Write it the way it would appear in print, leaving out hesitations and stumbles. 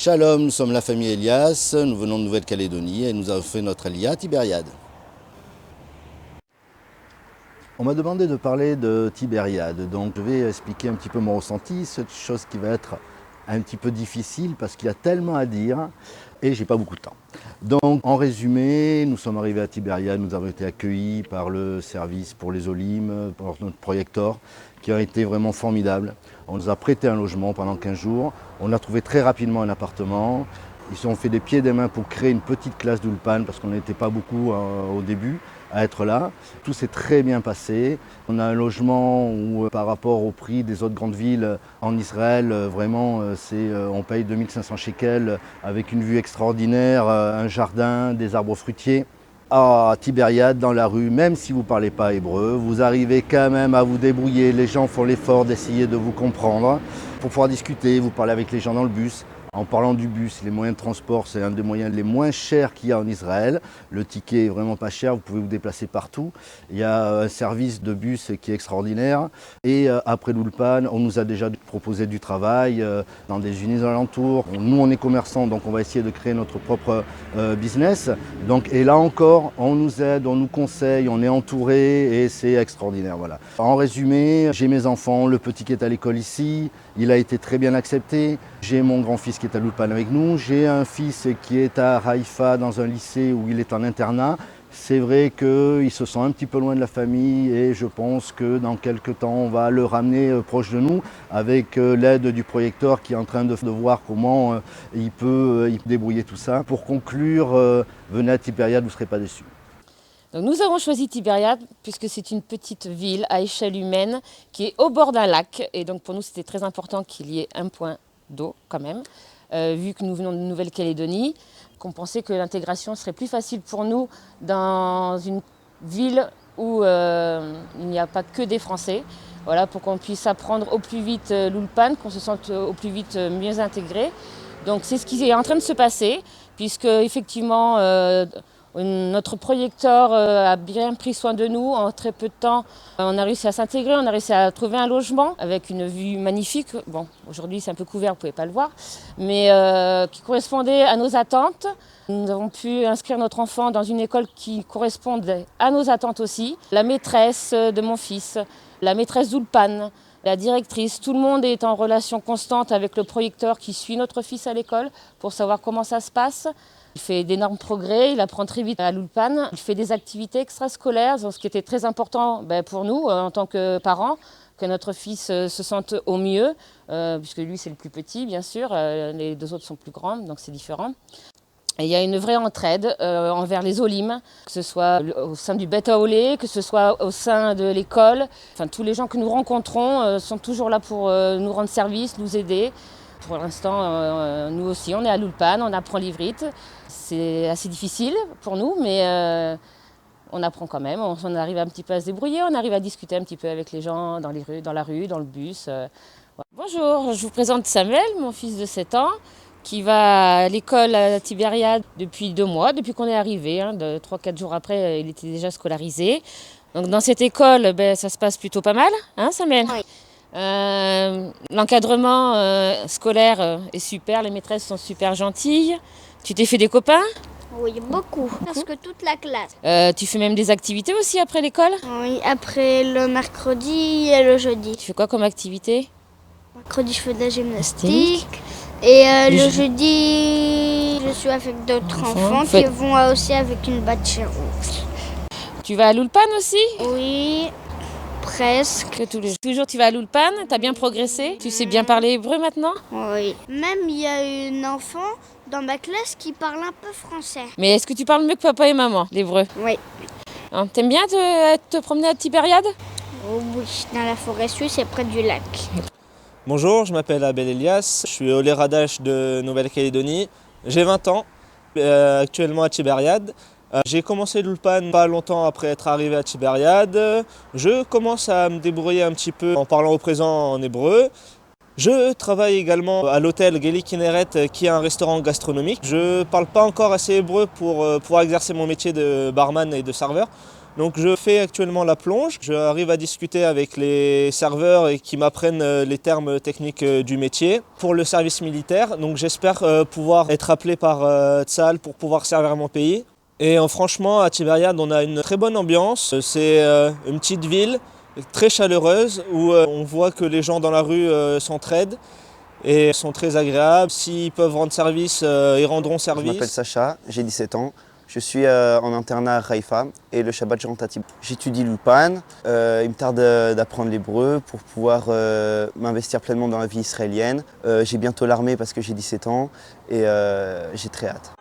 Shalom, nous sommes la famille Elias, nous venons de Nouvelle-Calédonie et nous avons fait notre Aliyah à Tibériade. On m'a demandé de parler de Tibériade, donc je vais expliquer un petit peu mon ressenti, cette chose qui va être un petit peu difficile parce qu'il y a tellement à dire et j'ai pas beaucoup de temps. Donc en résumé, nous sommes arrivés à Tibériade, nous avons été accueillis par le service pour les Olim, par notre projecteur, qui a été vraiment formidable. On nous a prêté un logement pendant 15 jours, on a trouvé très rapidement un appartement. Ils ont fait des pieds et des mains pour créer une petite classe d'Ulpan parce qu'on n'était pas beaucoup au début à être là. Tout s'est très bien passé. On a un logement où par rapport au prix des autres grandes villes en Israël, vraiment on paye 2500 shekels avec une vue extraordinaire, un jardin, des arbres fruitiers. À Tibériade, dans la rue, même si vous ne parlez pas hébreu, vous arrivez quand même à vous débrouiller. Les gens font l'effort d'essayer de vous comprendre pour pouvoir discuter, vous parlez avec les gens dans le bus. En parlant du bus, les moyens de transport, c'est un des moyens les moins chers qu'il y a en Israël. Le ticket est vraiment pas cher, vous pouvez vous déplacer partout. Il y a un service de bus qui est extraordinaire. Et après l'Ulpan, on nous a déjà proposé du travail dans des usines alentours. Nous, on est commerçants, donc on va essayer de créer notre propre business. Donc, et là encore, on nous aide, on nous conseille, on est entouré et c'est extraordinaire. Voilà. En résumé, j'ai mes enfants, le petit qui est à l'école ici, il a été très bien accepté. J'ai mon grand-fils qui est à l'Ulpan avec nous. J'ai un fils qui est à Haïfa dans un lycée où il est en internat. C'est vrai qu'il se sent un petit peu loin de la famille et je pense que dans quelques temps, on va le ramener proche de nous avec l'aide du projecteur qui est en train de voir comment il peut débrouiller tout ça. Pour conclure, venez à Tibériade, vous ne serez pas déçus. Donc nous avons choisi Tibériade puisque c'est une petite ville à échelle humaine qui est au bord d'un lac. Et donc pour nous, c'était très important qu'il y ait un point d'eau quand même, vu que nous venons de Nouvelle-Calédonie, qu'on pensait que l'intégration serait plus facile pour nous dans une ville où il n'y a pas que des Français. Voilà, pour qu'on puisse apprendre au plus vite l'Ulpan, qu'on se sente au plus vite mieux intégré. Donc c'est ce qui est en train de se passer, puisque effectivement notre projecteur a bien pris soin de nous. En très peu de temps, on a réussi à s'intégrer, on a réussi à trouver un logement avec une vue magnifique. Bon, aujourd'hui c'est un peu couvert, vous ne pouvez pas le voir, mais qui correspondait à nos attentes. Nous avons pu inscrire notre enfant dans une école qui correspondait à nos attentes aussi. La maîtresse de mon fils, la maîtresse d'Ulpan, la directrice, tout le monde est en relation constante avec le projecteur qui suit notre fils à l'école pour savoir comment ça se passe. Il fait d'énormes progrès, il apprend très vite à l'Ulpan, il fait des activités extrascolaires, ce qui était très important pour nous en tant que parents, que notre fils se sente au mieux, puisque lui c'est le plus petit bien sûr, les deux autres sont plus grands, donc c'est différent. Et il y a une vraie entraide envers les Olim, que ce soit au sein du Beth Aolé, que ce soit au sein de l'école. Enfin, tous les gens que nous rencontrons sont toujours là pour nous rendre service, nous aider. Pour l'instant, nous aussi, on est à l'Ulpan, on apprend l'ivrite. C'est assez difficile pour nous, mais on apprend quand même. On arrive un petit peu à se débrouiller, on arrive à discuter un petit peu avec les gens dans les rues, dans la rue, dans le bus. Voilà. Bonjour, je vous présente Samuel, mon fils de 7 ans, qui va à l'école à Tibériade depuis 2 mois, depuis qu'on est arrivé. 3-4 jours après, il était déjà scolarisé. Donc dans cette école, ça se passe plutôt pas mal, hein Samuel ? Oui. L'encadrement scolaire est super, les maîtresses sont super gentilles. Tu t'es fait des copains ? Oui, beaucoup. Parce que toute la classe. Tu fais même des activités aussi après l'école ? Oui, après le mercredi et le jeudi. Tu fais quoi comme activité ? Mercredi, je fais de la gymnastique. Et le jeudi, je suis avec d'autres enfants qui vont aussi avec une bâtisse rouge. Tu vas à l'Ulpan aussi ? Oui, presque. Toujours tu vas à l'Ulpan ? Tu as bien progressé ? Tu sais bien parler hébreu maintenant ? Oui. Même il y a une enfant dans ma classe qui parle un peu français. Mais est-ce que tu parles mieux que papa et maman, l'hébreu ? Oui. T'aimes bien te promener à Tibériade ? Oui, dans la forêt suisse et près du lac. Bonjour, je m'appelle Abel Elias, je suis Olé Radash de Nouvelle-Calédonie. J'ai 20 ans, actuellement à Tibériade. J'ai commencé l'Ulpan pas longtemps après être arrivé à Tibériade. Je commence à me débrouiller un petit peu en parlant au présent en hébreu. Je travaille également à l'hôtel Geli Kinneret qui est un restaurant gastronomique. Je ne parle pas encore assez hébreu pour pouvoir exercer mon métier de barman et de serveur. Donc je fais actuellement la plonge. J'arrive à discuter avec les serveurs et qui m'apprennent les termes techniques du métier. Pour le service militaire, donc j'espère pouvoir être appelé par Tsahal pour pouvoir servir mon pays. Et franchement, à Tibériade, on a une très bonne ambiance. C'est une petite ville très chaleureuse où on voit que les gens dans la rue s'entraident et sont très agréables. S'ils peuvent rendre service, ils rendront service. Je m'appelle Sacha, j'ai 17 ans. Je suis en internat à Haïfa et le Shabbat je rentre à Tibériade. J'étudie l'Ulpan. Il me tarde d'apprendre l'hébreu pour pouvoir m'investir pleinement dans la vie israélienne. J'ai bientôt l'armée parce que j'ai 17 ans et j'ai très hâte.